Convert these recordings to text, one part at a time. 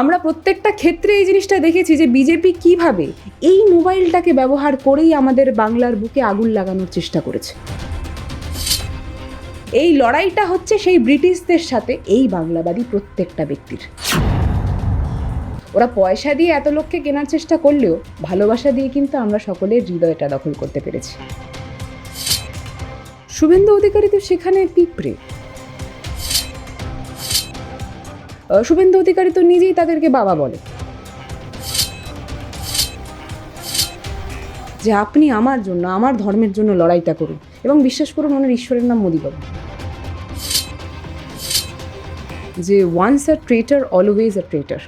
আমরা প্রত্যেকটা ক্ষেত্রে এই জিনিসটা দেখেছি যে বিজেপি কিভাবে এই মোবাইলটাকে ব্যবহার করেই আমাদের বাংলার বুকে আগুন লাগানোর চেষ্টা করেছে। এই লড়াইটা হচ্ছে সেই ব্রিটিশদের সাথে এই বাংলাবাদী প্রত্যেকটা ব্যক্তির। ওরা পয়সা দিয়ে এত লোককে কেনার চেষ্টা করলেও ভালোবাসা দিয়ে কিন্তু আমরা সকলের হৃদয়টা দখল করতে পেরেছি। শুভেন্দু অধিকারী তো সেখানে পিঁপড়ে। শুভেন্দু অধিকারী তো নিজেই তাদেরকে বাবা বলে যে আপনি আমার জন্য, আমার ধর্মের জন্য লড়াইটা করুন, এবং বিশ্বাস করুন ওনার ঈশ্বরের নাম মোদিবাবু। যে ওয়ান্স আ ট্রেটার অলওয়েজ আ ট্রেটার।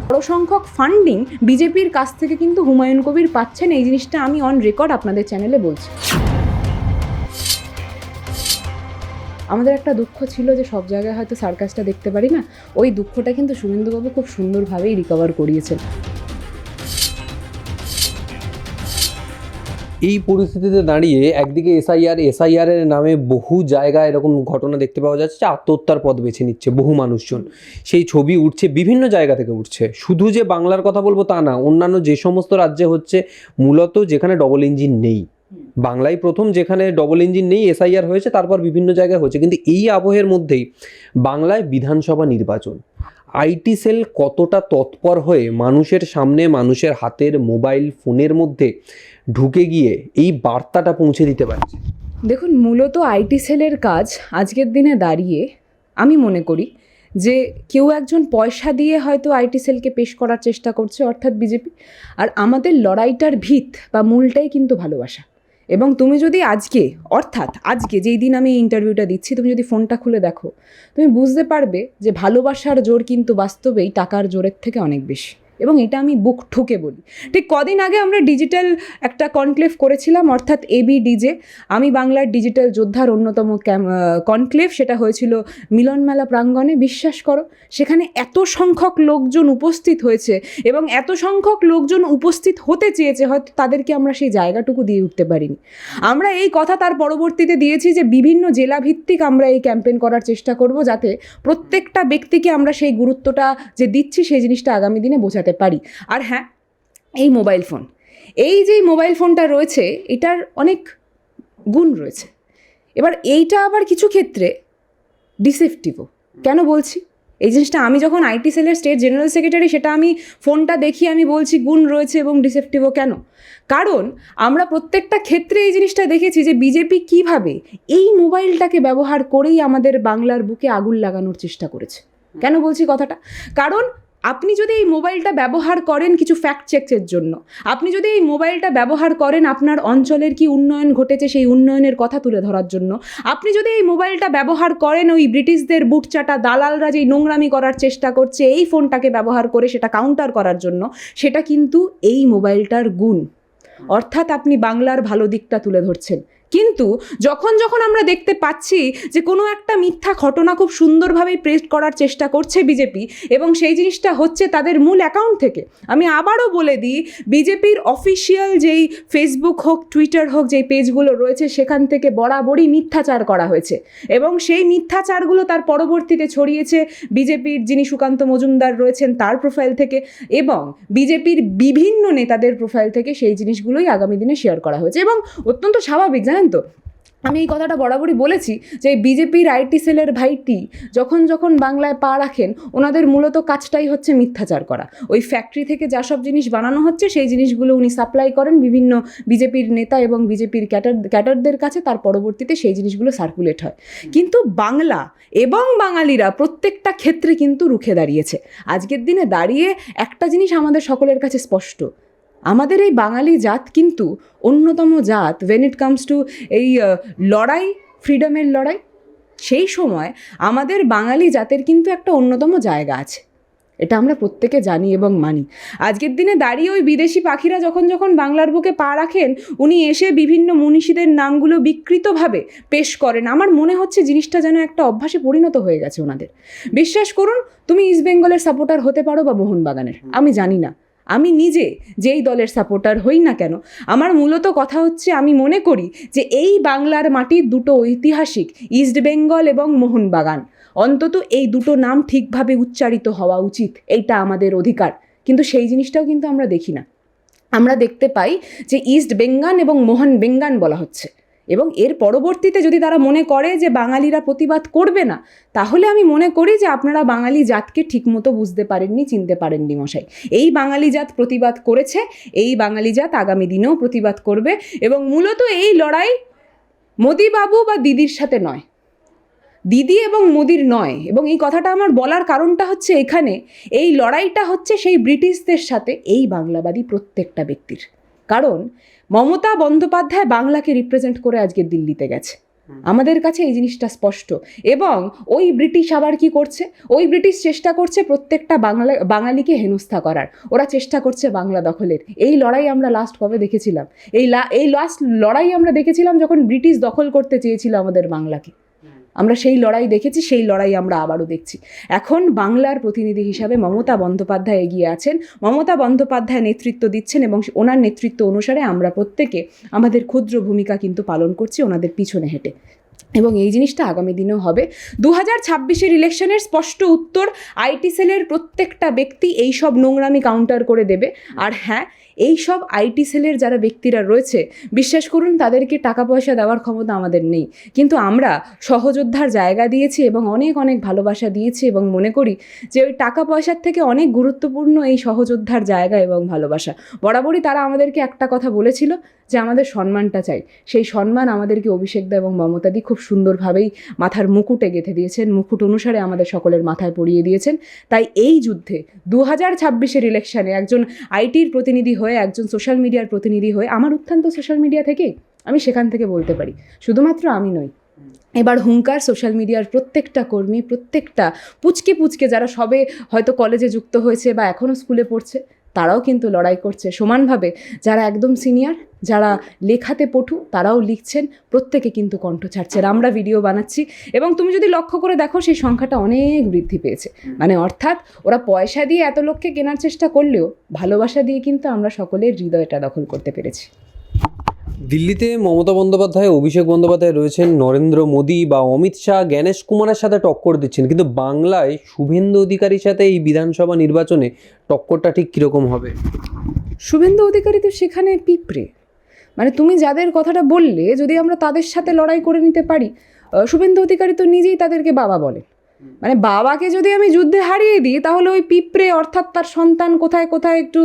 বড় সংখ্যক ফান্ডিং বিজেপির কাছ থেকে কিন্তু হুমায়ুন কবির পাচ্ছেন, এই জিনিসটা আমি অন রেকর্ড আপনাদের চ্যানেলে বলছি। আমাদের একটা দুঃখ ছিল যে সব জায়গায় হয়তো সার্কাসটা দেখতে পারি না, ওই দুঃখটা কিন্তু শুভেন্দুবাবু খুব সুন্দরভাবেই রিকভার করিয়েছেন। এই পরিস্থিতিতে দাঁড়িয়ে একদিকে এসআইআর এর নামে বহু জায়গায় এরকম ঘটনা দেখতে পাওয়া যাচ্ছে, আত্মহত্যার পথ বেছে নিচ্ছে বহু মানুষজন। সেই ছবি উঠছে, বিভিন্ন জায়গা থেকে উঠছে। শুধু যে বাংলার কথা বলবো তা না, অন্যান্য যে সমস্ত রাজ্যে হচ্ছে, মূলত যেখানে ডবল ইঞ্জিন নেই, বাংলায় প্রথম যেখানে ডবল ইঞ্জিন নেই এসআইআর হয়েছে, তারপর বিভিন্ন জায়গায় হচ্ছে। কিন্তু এই আবহের মধ্যেই বাংলায় বিধানসভা নির্বাচন, আইটি সেল কতটা তৎপর হয়ে মানুষের সামনে, মানুষের হাতের মোবাইল ফোনের মধ্যে ঢুকে গিয়ে এই বার্তাটা পৌঁছে দিতে পারছে। দেখুন, মূলত আইটি সেলের কাজ আজকের দিনে দাঁড়িয়ে আমি মনে করি যে কেউ একজন পয়সা দিয়ে হয়তো আইটি সেলকে পেশ করার চেষ্টা করছে, অর্থাৎ বিজেপি। আর আমাদের লড়াইটার ভিত বা মূলটাই কিন্তু ভালোবাসা। এবং তুমি যদি আজকে যেই দিন আমি এই ইন্টারভিউটা দিচ্ছি, তুমি যদি ফোনটা খুলে দেখো, তুমি বুঝতে পারবে যে ভালোবাসার জোর কিন্তু বাস্তবেই টাকার জোরের থেকে অনেক বেশি। এবং এটা আমি বুক ঠুকে বলি। ঠিক কদিন আগে আমরা ডিজিটাল একটা কনক্লেভ করেছিলাম, অর্থাৎ ABDJ, আমি বাংলার ডিজিটাল যোদ্ধার অন্যতম কনক্লেভ। সেটা হয়েছিল মিলনমেলা প্রাঙ্গণে। বিশ্বাস করো, সেখানে এত সংখ্যক লোকজন উপস্থিত হয়েছে এবং এত সংখ্যক লোকজন উপস্থিত হতে চেয়েছে, হয়তো তাদেরকে আমরা সেই জায়গাটুকু দিয়ে উঠতে পারিনি। আমরা এই কথা তার পরবর্তীতে দিয়েছি যে বিভিন্ন জেলা ভিত্তিক আমরা এই ক্যাম্পেইন করার চেষ্টা করব, যাতে প্রত্যেকটা ব্যক্তিকে আমরা সেই গুরুত্বটা যে দিচ্ছি সেই জিনিসটা আগামী দিনে বোঝাতে পারি। আর হ্যাঁ, এই মোবাইল ফোন, এই যে মোবাইল ফোনটা রয়েছে, এটার অনেক গুণ রয়েছে। এবার এইটা আবার কিছু ক্ষেত্রে ডিসেপটিভও। কেন বলছি এই জিনিসটা? আমি যখন আইটি সেলের স্টেট জেনারেল সেক্রেটারি, সেটা আমি ফোনটা দেখি, আমি বলছি গুণ রয়েছে এবং ডিসেপটিভও। কেন? কারণ আমরা প্রত্যেকটা ক্ষেত্রে এই জিনিসটা দেখেছি যে বিজেপি কিভাবে এই মোবাইলটাকে ব্যবহার করেই আমাদের বাংলার বুকে আগুন লাগানোর চেষ্টা করেছে। কেন বলছি কথাটা? কারণ আপনি যদি এই মোবাইলটা ব্যবহার করেন কিছু ফ্যাক্ট চেকের জন্য, আপনি যদি এই মোবাইলটা ব্যবহার করেন আপনার অঞ্চলের কি উন্নয়ন ঘটেছে সেই উন্নয়নের কথা তুলে ধরার জন্য, আপনি যদি এই মোবাইলটা ব্যবহার করেন ওই ব্রিটিশদের বুটচাটা দালালরা যেই নোংরামি করার চেষ্টা করছে এই ফোনটাকে ব্যবহার করে সেটা কাউন্টার করার জন্য, সেটা কিন্তু এই মোবাইলটার গুণ। অর্থাৎ আপনি বাংলার ভালো দিকটা তুলে ধরছেন। কিন্তু যখন আমরা দেখতে পাচ্ছি যে কোনো একটা মিথ্যা ঘটনা খুব সুন্দরভাবে প্রেজেন্ট করার চেষ্টা করছে বিজেপি, এবং সেই জিনিসটা হচ্ছে তাদের মূল অ্যাকাউন্ট থেকে। আমি আবারও বলে দিই, বিজেপির অফিসিয়াল যেই ফেসবুক হোক, টুইটার হোক, যেই পেজগুলো রয়েছে সেখান থেকে বরাবরই মিথ্যাচার করা হয়েছে, এবং সেই মিথ্যাচারগুলো তার পরবর্তীতে ছড়িয়েছে বিজেপির যিনি সুকান্ত মজুমদার রয়েছেন তার প্রোফাইল থেকে, এবং বিজেপির বিভিন্ন নেতাদের প্রোফাইল থেকে সেই জিনিসগুলোই আগামী দিনে শেয়ার করা হয়েছে। এবং অত্যন্ত স্বাভাবিক, জানেন তো, আমি এই কথাটা বরাবরই বলেছি যে বিজেপির আইটি সেলের ভাইটি যখন বাংলায় পা রাখেন, ওনাদের মূলত কাজটাই হচ্ছে মিথ্যাচার করা। ওই ফ্যাক্টরি থেকে যা সব জিনিস বানানো হচ্ছে সেই জিনিসগুলো উনি সাপ্লাই করেন বিভিন্ন বিজেপির নেতা এবং বিজেপির ক্যাডারদের কাছে, তার পরবর্তীতে সেই জিনিসগুলো সার্কুলেট হয়। কিন্তু বাংলা এবং বাঙালিরা প্রত্যেকটা ক্ষেত্রে কিন্তু রুখে দাঁড়িয়েছে। আজকের দিনে দাঁড়িয়ে একটা জিনিস আমাদের সকলের কাছে স্পষ্ট, আমাদের এই বাঙালি জাত কিন্তু অন্যতম জাত ওয়েন ইট কামস টু এই লড়াই, ফ্রিডমের লড়াই। সেই সময় আমাদের বাঙালি জাতের কিন্তু একটা অন্যতম জায়গা আছে, এটা আমরা প্রত্যেকে জানি এবং মানি। আজকের দিনে দাঁড়িয়ে ওই বিদেশি পাখিরা যখন বাংলার বুকে পা রাখেন, উনি এসে বিভিন্ন মনীষীদের নামগুলো বিকৃতভাবে পেশ করেন। আমার মনে হচ্ছে জিনিসটা যেন একটা অভ্যাসে পরিণত হয়ে গেছে ওনাদের। বিশ্বাস করুন, তুমি ইস্ট বেঙ্গলের সাপোর্টার হতে পারো বা মোহনবাগানের, আমি জানি না, আমি নিজে যেই দলের সাপোর্টার হই না কেন, আমার মূলত কথা হচ্ছে আমি মনে করি যে এই বাংলার মাটির দুটো ঐতিহাসিক ইস্ট বেঙ্গল এবং মোহনবাগান, অন্তত এই দুটো নাম ঠিকভাবে উচ্চারিত হওয়া উচিত, এইটা আমাদের অধিকার। কিন্তু সেই জিনিসটাও কিন্তু আমরা দেখি না। আমরা দেখতে পাই যে ইস্ট বেঙ্গল এবং মোহন বেঙ্গল বলা হচ্ছে, এবং এর পরবর্তীতে যদি তারা মনে করে যে বাঙালিরা প্রতিবাদ করবে না, তাহলে আমি মনে করি যে আপনারা বাঙালি জাতকে ঠিকমতো বুঝতে পারেননি, চিনতে পারেননি মশাই। এই বাঙালি জাত প্রতিবাদ করেছে, এই বাঙালি জাত আগামী দিনেও প্রতিবাদ করবে, এবং মূলত এই লড়াই মোদিবাবু বা দিদির সাথে নয়, দিদি এবং মোদির নয়। এবং এই কথাটা আমার বলার কারণটা হচ্ছে এখানে এই লড়াইটা হচ্ছে সেই ব্রিটিশদের সাথে এই বাংলাবাদী প্রত্যেকটা ব্যক্তির। কারণ মমতা বন্দ্যোপাধ্যায় বাংলাকে রিপ্রেজেন্ট করে আজকে দিল্লিতে গেছে, আমাদের কাছে এই জিনিসটা স্পষ্ট। এবং ওই ব্রিটিশ আবার কি করছে, ওই ব্রিটিশ চেষ্টা করছে প্রত্যেকটা বাঙালিকে হেনস্থা করার, ওরা চেষ্টা করছে বাংলা দখলের। এই লড়াই আমরা লাস্ট কবে দেখেছিলাম? এই লাস্ট লড়াই আমরা দেখেছিলাম যখন ব্রিটিশ দখল করতে চেয়েছিল আমাদের বাংলাকে। আমরা সেই লড়াই দেখেছি, সেই লড়াই আমরা আবারও দেখছি। এখন বাংলার প্রতিনিধি হিসাবে মমতা বন্দ্যোপাধ্যায় এগিয়ে আছেন, মমতা বন্দ্যোপাধ্যায় নেতৃত্ব দিচ্ছেন, এবং ওনার নেতৃত্ব অনুসারে আমরা প্রত্যেকে আমাদের ক্ষুদ্র ভূমিকা কিন্তু পালন করছি ওনাদের পিছনে হেঁটে। এবং এই জিনিসটা আগামী দিনেও হবে। 2026-এর ইলেকশনের স্পষ্ট উত্তর আইটি সেলের প্রত্যেকটা ব্যক্তি এই সব নোংরামি কাউন্টার করে দেবে। আর হ্যাঁ, এই সব আইটি সেলের যারা ব্যক্তিরা রয়েছে, বিশ্বাস করুন তাদেরকে টাকা পয়সা দেওয়ার ক্ষমতা আমাদের নেই, কিন্তু আমরা সহযোদ্ধার জায়গা দিয়েছি এবং অনেক অনেক ভালোবাসা দিয়েছি, এবং মনে করি যে ওই টাকা পয়সার থেকে অনেক গুরুত্বপূর্ণ এই সহযোদ্ধার জায়গা এবং ভালোবাসা। বরাবরই তারা আমাদেরকে একটা কথা বলেছিল যে আমাদের সম্মানটা চাই, সেই সম্মান আমাদেরকে অভিষেকদা এবং মমতাদি খুব সুন্দরভাবেই মাথার মুকুটে গেঁথে দিয়েছেন, মুকুট অনুসারে আমাদের সকলের মাথায় পরিয়ে দিয়েছেন। তাই এই যুদ্ধে 2026-এর ইলেকশনে একজন আইটির প্রতিনিধি হয়ে, একজন সোশ্যাল মিডিয়ার প্রতিনিধি হয়ে, আমার উত্থান তো সোশ্যাল মিডিয়া থেকেই, আমি সেখান থেকে বলতে পারি, শুধুমাত্র আমি নই। এবার হুঙ্কার সোশ্যাল মিডিয়ার প্রত্যেকটা কর্মী, প্রত্যেকটা পুচকে যারা সবে হয়তো কলেজে যুক্ত হয়েছে বা এখনও স্কুলে পড়ছে, তারাও কিন্তু লড়াই করছে সমানভাবে। যারা একদম সিনিয়র, যারা লেখাতে পটু, তারাও লিখছেন, প্রত্যেকে কিন্তু কণ্ঠ ছাড়ছেন। আমরা ভিডিও বানাচ্ছি এবং তুমি যদি লক্ষ্য করে দেখো সেই সংখ্যাটা অনেক বৃদ্ধি পেয়েছে। মানে অর্থাৎ ওরা পয়সা দিয়ে এত লোককে কেনার চেষ্টা করলেও ভালোবাসা দিয়ে কিন্তু আমরা সকলের হৃদয়টা দখল করতে পেরেছি। দিল্লিতে মমতা বন্দ্যোপাধ্যায়, অভিষেক বন্দ্যোপাধ্যায় রয়েছেন, নরেন্দ্র মোদী বা অমিত শাহ জ্ঞানেশ কুমারের সাথে টক্কর দিচ্ছেন, কিন্তু বাংলায় শুভেন্দু অধিকারীর সাথে এই বিধানসভা নির্বাচনে টক্করটা ঠিক কীরকম হবে? শুভেন্দু অধিকারী তো সেখানে পিঁপড়ে। মানে তুমি যাদের কথাটা বললে, যদি আমরা তাদের সাথে লড়াই করে নিতে পারি, শুভেন্দু অধিকারী তো নিজেই তাদেরকে বাবা বলে। মানে বাবাকে যদি আমি যুদ্ধে হারিয়ে দিই, তাহলে ওই পিঁপড়ে অর্থাৎ তার সন্তান কোথায় কোথায় একটু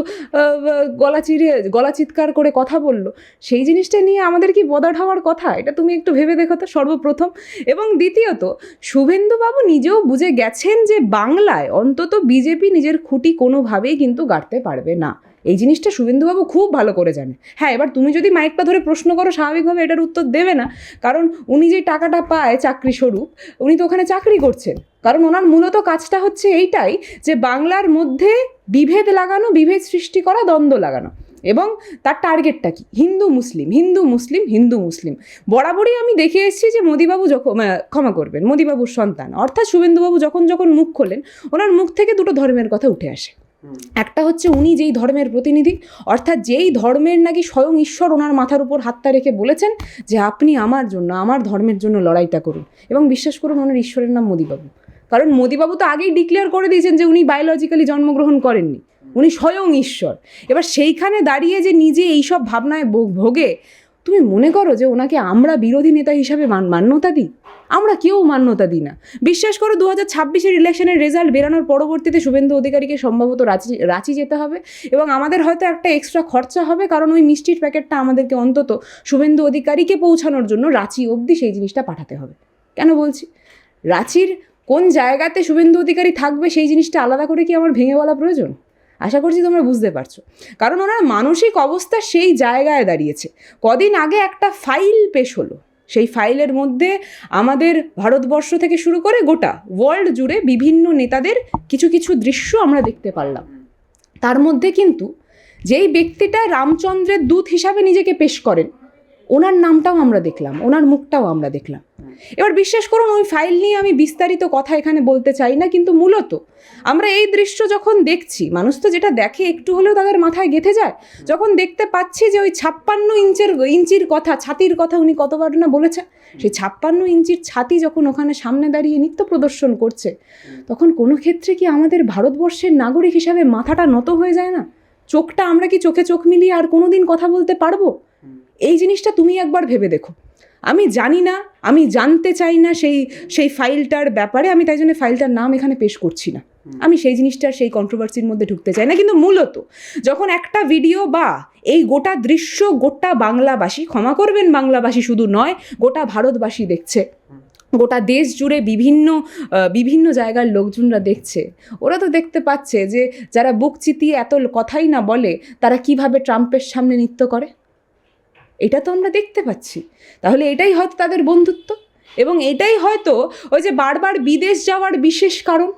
গলা চিৎকার করে কথা বললো, সেই জিনিসটা নিয়ে আমাদের কি বদাঢ হওয়ার কথা? এটা তুমি একটু ভেবে দেখো তো, সর্বপ্রথম। এবং দ্বিতীয়ত, শুভেন্দুবাবু নিজেও বুঝে গেছেন যে বাংলায় অন্তত বিজেপি নিজের খুঁটি কোনোভাবেই কিন্তু গাড়তে পারবে না। এই জিনিসটা শুভেন্দুবাবু খুব ভালো করে জানে। হ্যাঁ, এবার তুমি যদি মাইকটা ধরে প্রশ্ন করো, স্বাভাবিকভাবে এটার উত্তর দেবে না, কারণ উনি যে টাকাটা পায় চাকরি স্বরূপ, উনি তো ওখানে চাকরি করছেন। কারণ ওনার মূলত কাজটা হচ্ছে এইটাই যে বাংলার মধ্যে বিভেদ লাগানো, বিভেদ সৃষ্টি করা, দ্বন্দ্ব লাগানো। এবং তার টার্গেটটা কি? হিন্দু মুসলিম, হিন্দু মুসলিম, হিন্দু মুসলিম। বরাবরই আমি দেখে এসেছি যে মোদিবাবু যখন, ক্ষমা করবেন, মোদিবাবুর সন্তান অর্থাৎ শুভেন্দুবাবু যখন মুখ খোলেন, ওনার মুখ থেকে দুটো ধর্মের কথা উঠে আসে। একটা হচ্ছে উনি যেই ধর্মের প্রতিনিধি, অর্থাৎ যেই ধর্মের নাকি স্বয়ং ঈশ্বর ওনার মাথার উপর হাতটা রেখে বলেছেন যে আপনি আমার জন্য, আমার ধর্মের জন্য লড়াইটা করুন। এবং বিশ্বাস করুন, ওনার ঈশ্বরের নাম মোদিবাবু। কারণ মোদিবাবু তো আগেই ডিক্লেয়ার করে দিয়েছেন যে উনি বায়োলজিক্যালি জন্মগ্রহণ করেননি, উনি স্বয়ং ঈশ্বর। এবার সেইখানে দাঁড়িয়ে যে নিজে এইসব ভাবনায় ভোগে, তুমি মনে করো যে ওনাকে আমরা বিরোধী নেতা হিসাবে মান্যতা দিই? আমরা কেউ মান্যতা দিই না। বিশ্বাস করো, 2026-এর ইলেকশনের রেজাল্ট বেরানোর পরবর্তীতে শুভেন্দু অধিকারীকে সম্ভবত রাঁচি যেতে হবে, এবং আমাদের হয়তো একটা এক্সট্রা খরচা হবে, কারণ ওই মিষ্টির প্যাকেটটা আমাদেরকে অন্তত শুভেন্দু অধিকারীকে পৌঁছানোর জন্য রাঁচি অবধি সেই জিনিসটা পাঠাতে হবে। কেন বলছি? রাঁচির কোন জায়গাতে শুভেন্দু অধিকারী থাকবে সেই জিনিসটা আলাদা করে কি আমার ভেঙে বলা প্রয়োজন? আশা করছি তোমরা বুঝতে পারছো। কারণ ওনার মানসিক অবস্থা সেই জায়গায় দাঁড়িয়েছে। কদিন আগে একটা ফাইল পেশ হলো, সেই ফাইলের মধ্যে আমাদের ভারতবর্ষ থেকে শুরু করে গোটা ওয়ার্ল্ড জুড়ে বিভিন্ন নেতাদের কিছু কিছু দৃশ্য আমরা দেখতে পারলাম। তার মধ্যে কিন্তু যেই ব্যক্তিটা রামচন্দ্রের দূত হিসাবে নিজেকে পেশ করেন, ওনার নামটাও আমরা দেখলাম, ওনার মুখটাও আমরা দেখলাম। এবার বিশ্বাস করুন, ওই ফাইল নিয়ে আমি বিস্তারিত কথা এখানে বলতে চাই না, কিন্তু মূলত আমরা এই দৃশ্য যখন দেখছি, মানুষ তো যেটা দেখে একটু হলেও তাদের মাথায় গেঁথে যায়। যখন দেখতে পাচ্ছি যে ওই 56 ইঞ্চির কথা, ছাতির কথা উনি কতবার না বলেছেন, সেই 56 ইঞ্চির ছাতি যখন ওখানে সামনে দাঁড়িয়ে নৃত্য প্রদর্শন করছে, তখন কোনো ক্ষেত্রে কি আমাদের ভারতবর্ষের নাগরিক হিসাবে মাথাটা নত হয়ে যায় না? চোখটা, আমরা কি চোখে চোখ মিলিয়ে আর কোনো দিন কথা বলতে পারবো? এই জিনিসটা তুমি একবার ভেবে দেখো। আমি জানি না, আমি জানতে চাই না সেই ফাইলটার ব্যাপারে, আমি তাই জন্য ফাইলটার নাম এখানে পেশ করছি না। আমি সেই জিনিসটার সেই কন্ট্রোভার্সির মধ্যে ঢুকতে চাই না। কিন্তু মূলত যখন একটা ভিডিও বা এই গোটা দৃশ্য গোটা বাংলাবাসী, ক্ষমা করবেন বাংলাবাসী শুধু নয়, গোটা ভারতবাসী দেখছে, গোটা দেশ জুড়ে বিভিন্ন জায়গার লোকজনরা দেখছে, ওরা তো দেখতে পাচ্ছে যে যারা বুক চিতিয়ে এত কথাই না বলে, তারা কিভাবে ট্রাম্পের সামনে নৃত্য করে। এটা তো আমরা দেখতে পাচ্ছি। তাহলে এটাই হয়তো তাদের বন্ধুত্ব, এবং এটাই হয়তো ওই যে বারবার বিদেশ যাওয়ার বিশেষ কারণ।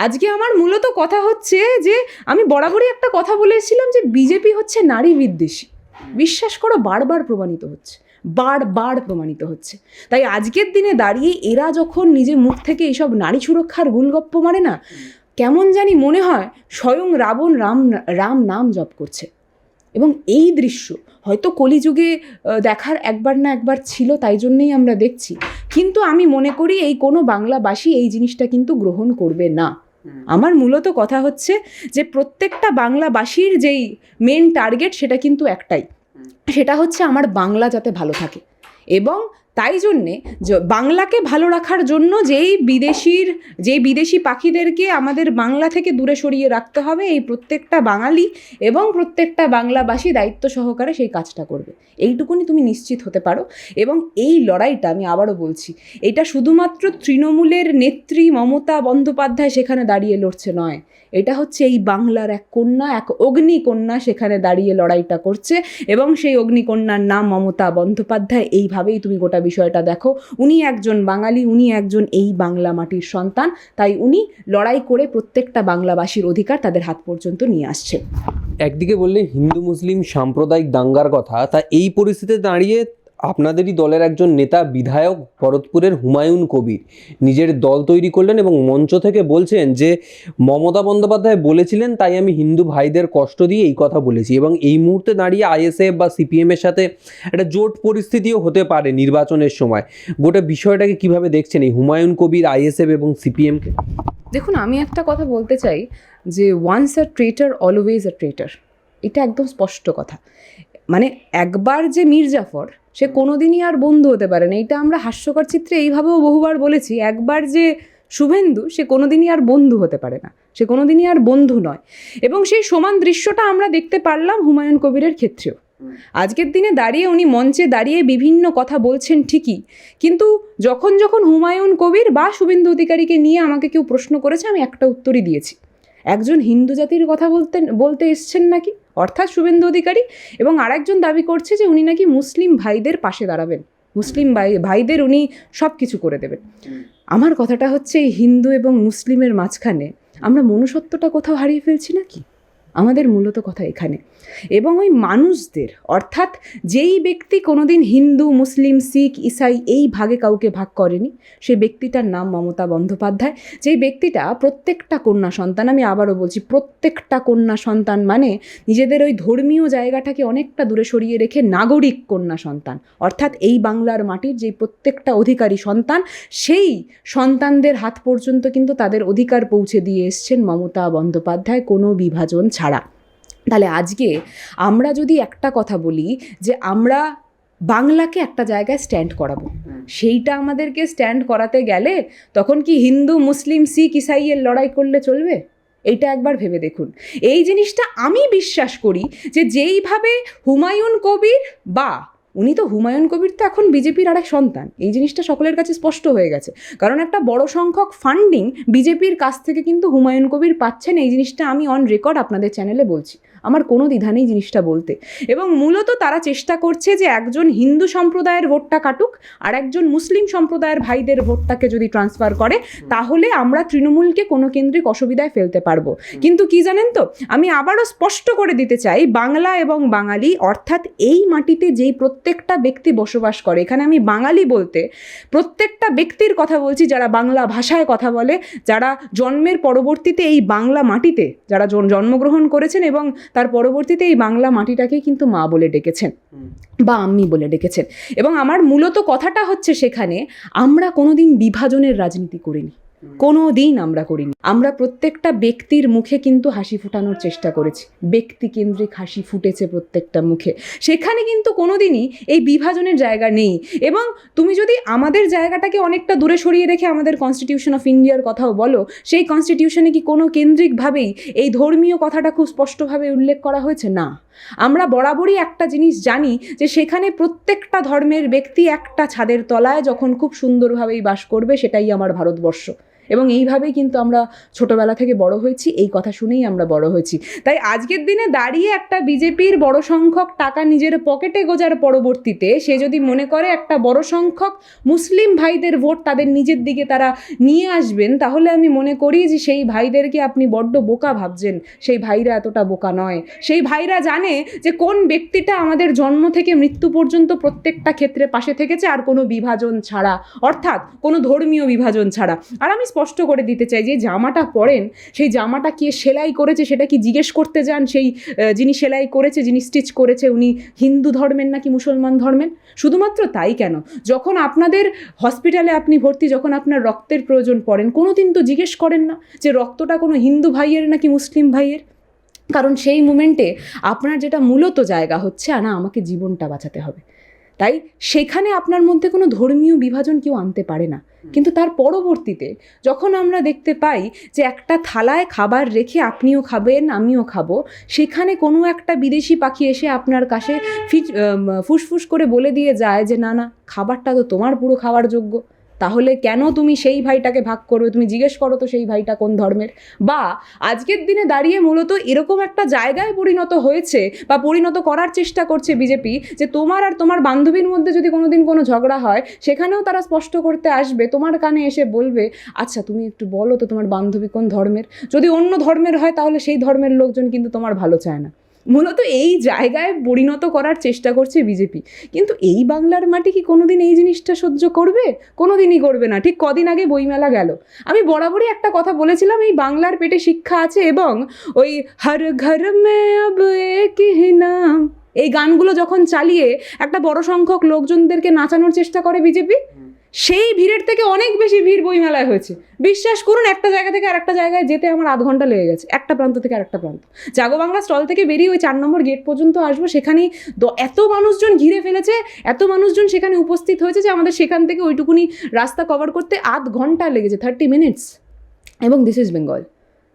আজকে আমার মূলত কথা হচ্ছে যে আমি বরাবরই একটা কথা বলেছিলাম যে বিজেপি হচ্ছে নারী বিদ্বেষী। বিশ্বাস করো, বারবার প্রমাণিত হচ্ছে। তাই আজকের দিনে দাঁড়িয়ে এরা যখন নিজের মুখ থেকে এইসব নারী সুরক্ষার গুলগপ্প মারে না, কেমন জানি মনে হয় স্বয়ং রাবণ রাম নাম জপ করছে। এবং এই দৃশ্য হয়তো কলিযুগে দেখার একবার না একবার ছিল, তাই জন্যই আমরা দেখছি। কিন্তু আমি মনে করি এই কোনো বাংলাভাষী এই জিনিসটা কিন্তু গ্রহণ করবে না। আমার মূলত কথা হচ্ছে যে প্রত্যেকটা বাংলাভাষীর যেই মেন টার্গেট, সেটা কিন্তু একটাই, সেটা হচ্ছে আমার বাংলা যাতে ভালো থাকে। এবং তাই জন্যে বাংলাকে ভালো রাখার জন্য যেই বিদেশি পাখিদেরকে আমাদের বাংলা থেকে দূরে সরিয়ে রাখতে হবে, এই প্রত্যেকটা বাঙালি এবং প্রত্যেকটা বাংলাভাষী দায়িত্ব সহকারে সেই কাজটা করবে। এইটুকুনি তুমি নিশ্চিত হতে পারো। এবং এই লড়াইটা আমি আবারও বলছি, এটা শুধুমাত্র তৃণমূলের নেত্রী মমতা বন্দ্যোপাধ্যায় সেখানে দাঁড়িয়ে লড়ছে নয়, এটা হচ্ছে এই বাংলার এক কন্যা, এক অগ্নিকন্যা সেখানে দাঁড়িয়ে লড়াইটা করছে। এবং সেই অগ্নিকন্যার নাম মমতা বন্দ্যোপাধ্যায়। এইভাবেই তুমি গোটা বিষয়টা দেখো। উনি একজন বাঙালি, উনি একজন এই বাংলা মাটির সন্তান, তাই উনি লড়াই করে প্রত্যেকটা বাংলাভাষীর অধিকার তাদের হাত পর্যন্ত নিয়ে আসছেন। একদিকে বললে হিন্দু মুসলিম সাম্প্রদায়িক দাঙ্গার কথা, তা এই পরিস্থিতিতে দাঁড়িয়ে আপনাদেরই দলের একজন নেতা বিধায়ক ভরতপুরের হুমায়ুন কবির নিজের দল তৈরি করলেন এবং মঞ্চ থেকে বলছেন যে মমতা বন্দ্যোপাধ্যায় বলেছিলেন, তাই আমি হিন্দু ভাইদের কষ্ট দিয়ে এই কথা বলেছি। এবং এই মুহূর্তে দাঁড়িয়ে আইএসএফ বা সিপিএমের সাথে একটা জোট পরিস্থিতিও হতে পারে নির্বাচনের সময়। গোটা বিষয়টাকে কিভাবে দেখছেন এই হুমায়ুন কবির, আইএসএফ এবং সিপিএমকে? দেখুন, আমি একটা কথা বলতে চাই যে ওয়ান্স আ ট্রেটার অলওয়েজ আ ট্রেটার, এটা একদম স্পষ্ট কথা। মানে একবার যে মীর জাফর, সে কোনোদিনই আর বন্ধু হতে পারে না। এইটা আমরা হাস্যকর চিত্রে এইভাবেও বহুবার বলেছি। একবার যে শুভেন্দু, সে কোনোদিনই আর বন্ধু হতে পারে না, সে কোনোদিনই আর বন্ধু নয়। এবং সেই সমান দৃশ্যটা আমরা দেখতে পারলাম হুমায়ুন কবিরের ক্ষেত্রেও। আজকের দিনে দাঁড়িয়ে উনি মঞ্চে দাঁড়িয়ে বিভিন্ন কথা বলছেন ঠিকই, কিন্তু যখন হুমায়ুন কবির বা শুভেন্দু অধিকারীকে নিয়ে আমাকে কেউ প্রশ্ন করেছে, আমি একটা উত্তরই দিয়েছি, একজন হিন্দু জাতির কথা বলতে এসছেন নাকি, অর্থাৎ শুভেন্দু অধিকারী, এবং আরেকজন দাবি করছে যে উনি নাকি মুসলিম ভাইদের পাশে দাঁড়াবেন, মুসলিম ভাইদের উনি সব কিছু করে দেবেন। আমার কথাটা হচ্ছে, এই হিন্দু এবং মুসলিমের মাঝখানে আমরা মনুষ্যত্বটা কোথাও হারিয়ে ফেলছি নাকি? আমাদের মূলত কথা এখানে। এবং ওই মানুষদের, অর্থাৎ যেই ব্যক্তি কোনোদিন হিন্দু মুসলিম শিখ ইসাই এই ভাগে কাউকে ভাগ করেনি, সেই ব্যক্তিটার নাম মমতা বন্দ্যোপাধ্যায়। যেই ব্যক্তিটা প্রত্যেকটা কন্যা সন্তান, আমি আবারও বলছি, প্রত্যেকটা কন্যা সন্তান মানে নিজেদের ওই ধর্মীয় জায়গাটাকে অনেকটা দূরে সরিয়ে রেখে নাগরিক কন্যা সন্তান, অর্থাৎ এই বাংলার মাটির যেই প্রত্যেকটা অধিকারী সন্তান, সেই সন্তানদের হাত পর্যন্ত কিন্তু তাদের অধিকার পৌঁছে দিয়ে এসছেন মমতা বন্দ্যোপাধ্যায়, কোনো বিভাজন ছাড়া। তাহলে আজকে আমরা যদি একটা কথা বলি যে আমরা বাংলাকে একটা জায়গায় স্ট্যান্ড করাবো, সেইটা আমাদেরকে স্ট্যান্ড করাতে গেলে তখন কি হিন্দু মুসলিম শিখ ইসাইয়ের লড়াই করলে চলবে? এইটা একবার ভেবে দেখুন। এই জিনিসটা আমি বিশ্বাস করি যে যেইভাবে হুমায়ুন কবির, বা উনি তো হুমায়ুন কবির তো এখন বিজেপির আরেক সন্তান, এই জিনিসটা সকলের কাছে স্পষ্ট হয়ে গেছে। কারণ একটা বড় সংখ্যক ফান্ডিং বিজেপির কাছ থেকে কিন্তু হুমায়ুন কবির পাচ্ছেন, এই জিনিসটা আমি অন রেকর্ড আপনাদের চ্যানেলে বলছি। আমার কোনো দ্বিধা নেই জিনিসটা বলতে। এবং মূলত তারা চেষ্টা করছে যে একজন হিন্দু সম্প্রদায়ের ভোটটা কাটুক, আর একজন মুসলিম সম্প্রদায়ের ভাইদের ভোটটাকে যদি ট্রান্সফার করে, তাহলে আমরা তৃণমূলকে কোনো কেন্দ্রিক অসুবিধায় ফেলতে পারবো। কিন্তু কি জানেন তো, আমি আবারও স্পষ্ট করে দিতে চাই, বাংলা এবং বাঙালি অর্থাৎ এই মাটিতে যেই প্রত্যেকটা ব্যক্তি বসবাস করে, এখানে আমি বাঙালি বলতে প্রত্যেকটা ব্যক্তির কথা বলছি যারা বাংলা ভাষায় কথা বলে, যারা জন্মের পরবর্তীতে এই বাংলা মাটিতে যারা জন্মগ্রহণ করেছেন এবং তার পরবর্তীতে এই বাংলা মাটিটাকেই কিন্তু মা বলে ডেকেছেন বা আম্মি বলে ডেকেছেন। এবং আমার মূলত কথাটা হচ্ছে সেখানে আমরা কোনোদিন বিভাজনের রাজনীতি করিনি, কোনো দিন আমরা করিনি। আমরা প্রত্যেকটা ব্যক্তির মুখে কিন্তু হাসি ফোটানোর চেষ্টা করেছি, ব্যক্তিকেন্দ্রিক হাসি ফুটেছে প্রত্যেকটা মুখে। সেখানে কিন্তু কোনোদিনই এই বিভাজনের জায়গা নেই। এবং তুমি যদি আমাদের জায়গাটাকে অনেকটা দূরে সরিয়ে রেখে আমাদের কনস্টিটিউশন অফ ইন্ডিয়ার কথাও বলো, সেই কনস্টিটিউশনে কি কোনো কেন্দ্রিকভাবেই এই ধর্মীয় কথাটা খুব স্পষ্টভাবে উল্লেখ করা হয়েছে? না। আমরা বরাবরই একটা জিনিস জানি যে সেখানে প্রত্যেকটা ধর্মের ব্যক্তি একটা ছাদের তলায় যখন খুব সুন্দরভাবেই বাস করবে, সেটাই আমার ভারতবর্ষ। এবং এইভাবেই কিন্তু আমরা ছোটবেলা থেকে বড় হয়েছি, এই কথা শুনেই আমরা বড় হয়েছি। তাই আজকের দিনে দাঁড়িয়ে একটা বিজেপির বড় সংখ্যক টাকা নিজের পকেটে গোজার পরবর্তীতে সে যদি মনে করে একটা বড় সংখ্যক মুসলিম ভাইদের ভোট তাদের নিজের দিকে তারা নিয়ে আসবেন, তাহলে আমি মনে করি যে সেই ভাইদেরকে আপনি বড্ড বোকা ভাবছেন। সেই ভাইরা এতটা বোকা নয়। সেই ভাইরা জানে যে কোন ব্যক্তিটা আমাদের জন্ম থেকে মৃত্যু পর্যন্ত প্রত্যেকটা ক্ষেত্রে পাশে থেকেছে, আর কোনো বিভাজন ছাড়া, অর্থাৎ কোনো ধর্মীয় বিভাজন ছাড়া। আর আমি স্পষ্ট করে দিতে চাই যে জামাটা পরেন, সেই জামাটা কে সেলাই করেছে সেটা কি জিজ্ঞেস করতে যান সেই যিনি সেলাই করেছে, যিনি স্টিচ করেছে, উনি হিন্দু ধর্মের নাকি মুসলমান ধর্মের? শুধুমাত্র তাই কেন, যখন আপনাদের হসপিটালে আপনি ভর্তি, যখন আপনার রক্তের প্রয়োজন পড়েন, কোনো দিন তো জিজ্ঞেস করেন না যে রক্তটা কোনো হিন্দু ভাইয়ের নাকি মুসলিম ভাইয়ের? কারণ সেই মুমেন্টে আপনার যেটা মূলত জায়গা হচ্ছে, না আমাকে জীবনটা বাঁচাতে হবে। তাই সেখানে আপনার মধ্যে কোনো ধর্মীয় বিভাজন কেউ আনতে পারে না। কিন্তু তার পরবর্তীতে যখন আমরা দেখতে পাই যে একটা থালায় খাবার রেখে আপনিও খাবেন আমিও খাবো, সেখানে কোনো একটা বিদেশি পাখি এসে আপনার কাছে ফুসফুস করে বলে দিয়ে যায় যে না না, খাবারটা তো তোমার পুরো খাওয়ার যোগ্য, তাহলে কেন তুমি সেই ভাইটাকে ভাগ করবে? তুমি জিজ্ঞেস করো তো সেই ভাইটা কোন ধর্মের। বা আজকের দিনে দাঁড়িয়ে মূলত এরকম একটা জায়গায় পরিণত হয়েছে বা পরিণত করার চেষ্টা করছে বিজেপি, যে তোমার আর তোমার বান্ধবীর মধ্যে যদি কোনোদিন কোনো ঝগড়া হয়, সেখানেও তারা স্পষ্ট করতে আসবে, তোমার কানে এসে বলবে আচ্ছা তুমি একটু বলো তো তোমার বান্ধবী কোন ধর্মের। যদি অন্য ধর্মের হয় তাহলে সেই ধর্মের লোকজন কিন্তু তোমার ভালো চায় না। মূলত এই জায়গায় পরিণত করার চেষ্টা করছে বিজেপি। কিন্তু এই বাংলার মাটি কি কোনোদিন এই জিনিসটা সহ্য করবে? কোনোদিনই করবে না। ঠিক কদিন আগে বইমেলা গেল, আমি বরাবরই একটা কথা বলেছিলাম, এই বাংলার পেটে শিক্ষা আছে এবং ওই হর ঘর মে আব এক হি নাম, এই গানগুলো যখন চালিয়ে একটা বড় সংখ্যক লোকজনদেরকে নাচানোর চেষ্টা করে বিজেপি, সেই ভিড়ের থেকে অনেক বেশি ভিড় বইমেলায় হয়েছে। বিশ্বাস করুন, একটা জায়গা থেকে আরেকটা জায়গায় যেতে আমার আধ ঘন্টা লেগে গেছে, একটা প্রান্ত থেকে আরেকটা প্রান্ত। জাগো বাংলা স্টল থেকে বেরিয়ে ওই 4 নম্বর গেট পর্যন্ত আসবো, সেখানেই এত মানুষজন ঘিরে ফেলেছে, এত মানুষজন সেখানে উপস্থিত হয়েছে যে আমাদের সেখান থেকে ওইটুকুনি রাস্তা কভার করতে আধ ঘন্টা লেগেছে, 30 মিনিটস। এবং দিস ইজ বেঙ্গল।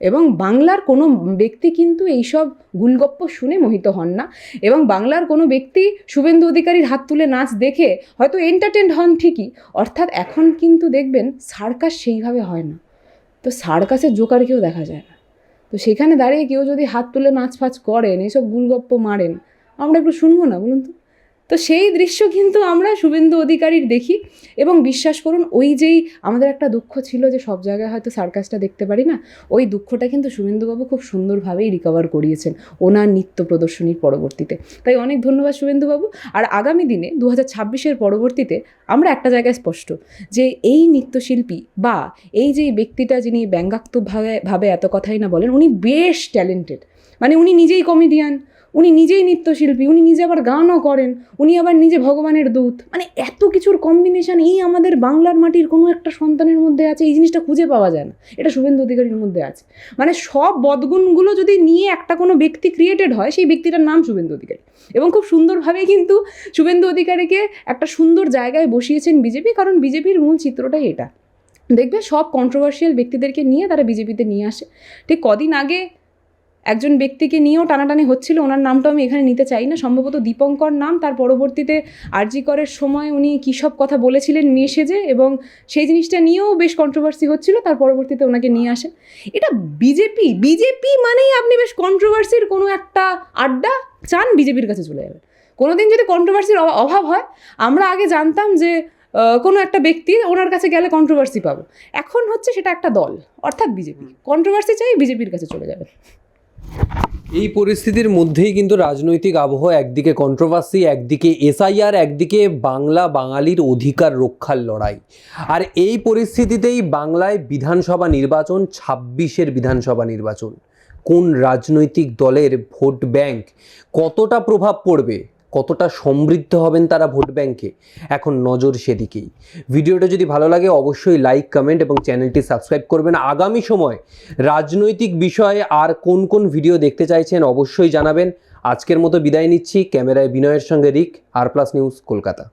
এবং বাংলার কোনো ব্যক্তি কিন্তু এইসব গুলগপ্প শুনে মোহিত হন না। এবং বাংলার কোনো ব্যক্তি শুভেন্দু অধিকারীর হাত তুলে নাচ দেখে হয়তো এন্টারটেনড হন ঠিকই, অর্থাৎ এখন কিন্তু দেখবেন সার্কাস সেইভাবে হয় না, তো সার্কাসের জোকার কেউ দেখা যায় না। তো সেখানে দাঁড়িয়ে কেউ যদি হাত তুলে নাচ ফাচ করেন, এইসব গুলগপ্প মারেন, আমরা একটু শুনবো না বলুন তো? তো সেই দৃশ্য কিন্তু আমরা শুভেন্দু অধিকারীর দেখি। এবং বিশ্বাস করুন, ওই যেই আমাদের একটা দুঃখ ছিল যে সব জায়গায় হয়তো সার্কাসটা দেখতে পারি না, ওই দুঃখটা কিন্তু শুভেন্দুবাবু খুব সুন্দরভাবেই রিকভার করিয়েছেন ওনার নৃত্য প্রদর্শনীর পরবর্তীতে। তাই অনেক ধন্যবাদ শুভেন্দুবাবু। আর আগামী দিনে 2026-এর পরবর্তীতে আমরা একটা জায়গায় স্পষ্ট যে এই নৃত্যশিল্পী বা এই যে ব্যক্তিটা যিনি ব্যঙ্গাত্মকভাবে এত কথাই না বলেন, উনি বেশ ট্যালেন্টেড। মানে উনি নিজেই কমেডিয়ান, উনি নিজেই নৃত্যশিল্পী, উনি নিজে আবার গানও করেন, উনি আবার নিজে ভগবানের দূত। মানে এত কিছুর কম্বিনেশন এই আমাদের বাংলার মাটির কোনো একটা সন্তানের মধ্যে আছে, এই জিনিসটা খুঁজে পাওয়া যায় না, এটা শুভেন্দু অধিকারীর মধ্যে আছে। মানে সব বদগুণগুলো যদি নিয়ে একটা কোনো ব্যক্তি ক্রিয়েটেড হয়, সেই ব্যক্তিটার নাম শুভেন্দু অধিকারী। এবং খুব সুন্দরভাবেই কিন্তু শুভেন্দু অধিকারীকে একটা সুন্দর জায়গায় বসিয়েছেন বিজেপি, কারণ বিজেপির মূল চিত্রটাই এটা। দেখবে সব কন্ট্রোভার্সিয়াল ব্যক্তিদেরকে নিয়ে তারা বিজেপিতে নিয়ে আসে। ঠিক কদিন আগে একজন ব্যক্তিকে নিয়েও টানাটানি হচ্ছিল, ওনার নামটা আমি এখানে নিতে চাই না, সম্ভবত দীপঙ্কর নাম। তার পরবর্তীতে আরজি করের সময় উনি কী সব কথা বলেছিলেন মেয়ে সেজে, এবং সেই জিনিসটা নিয়েও বেশ কন্ট্রোভার্সি হচ্ছিল, তার পরবর্তীতে ওনাকে নিয়ে আসে। এটা বিজেপি মানেই আপনি বেশ কন্ট্রোভার্সির কোনো একটা আড্ডা চান, বিজেপির কাছে চলে যাবেন। কোনোদিন যদি কন্ট্রোভার্সির অভাব হয়, আমরা আগে জানতাম যে কোনো একটা ব্যক্তি, ওনার কাছে গেলে কন্ট্রোভার্সি পাবো। এখন হচ্ছে সেটা একটা দল, অর্থাৎ বিজেপি। কন্ট্রোভার্সি চাই, বিজেপির কাছে চলে যাবে। এই পরিস্থিতির মধ্যেই কিন্তু রাজনৈতিক আবহ, একদিকে কন্ট্রোভার্সি, একদিকে এসআইআর, একদিকে বাঙালির অধিকার রক্ষার লড়াই। আর এই পরিস্থিতিতেই বাংলায় বিধানসভা নির্বাচন, 26-এর বিধানসভা নির্বাচন। কোন রাজনৈতিক দলের ভোট ব্যাংক কতটা প্রভাব পড়বে, কতটা সমৃদ্ধ হবেন তারা ভোট ব্যাংকে, এখন নজর সেদিকেই। ভিডিওটা যদি ভালো লাগে অবশ্যই লাইক, কমেন্ট এবং চ্যানেলটি সাবস্ক্রাইব করবেন। আগামী সময় রাজনৈতিক বিষয়ে আর কোন কোন ভিডিও দেখতে চাইছেন অবশ্যই জানাবেন। আজকের মতো বিদায় নিচ্ছি। ক্যামেরায় বিনয়ের সঙ্গে রিক, আর প্লাস নিউজ, কলকাতা।